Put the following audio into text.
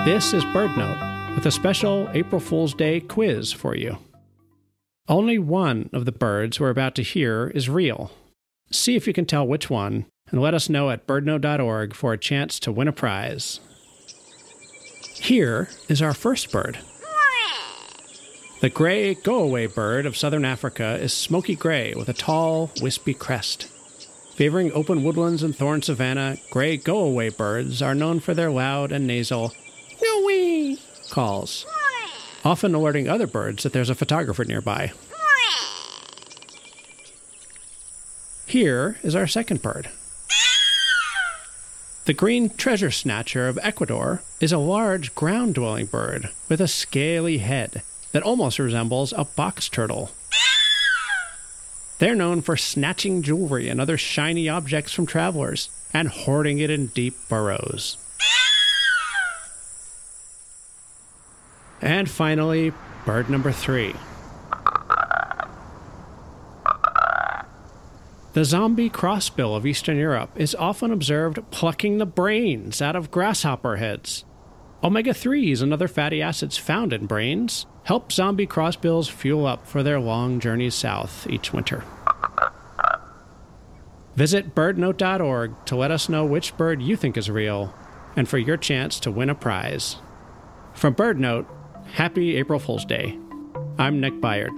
This is BirdNote with a special April Fool's Day quiz for you. Only one of the birds we're about to hear is real. See if you can tell which one, and let us know at birdnote.org for a chance to win a prize. Here is our first bird. The gray go-away bird of southern Africa is smoky gray with a tall, wispy crest. Favoring open woodlands and thorn savanna, gray go-away birds are known for their loud and nasal "wee" calls, often alerting other birds that there's a photographer nearby. Here is our second bird. The green treasure snatcher of Ecuador is a large ground-dwelling bird with a scaly head that almost resembles a box turtle. They're known for snatching jewelry and other shiny objects from travelers and hoarding it in deep burrows. And finally, bird number 3. The zombie crossbill of Eastern Europe is often observed plucking the brains out of grasshopper heads. Omega-3s and other fatty acids found in brains help zombie crossbills fuel up for their long journeys south each winter. Visit birdnote.org to let us know which bird you think is real and for your chance to win a prize. From BirdNote, happy April Fool's Day. I'm Nick Byard.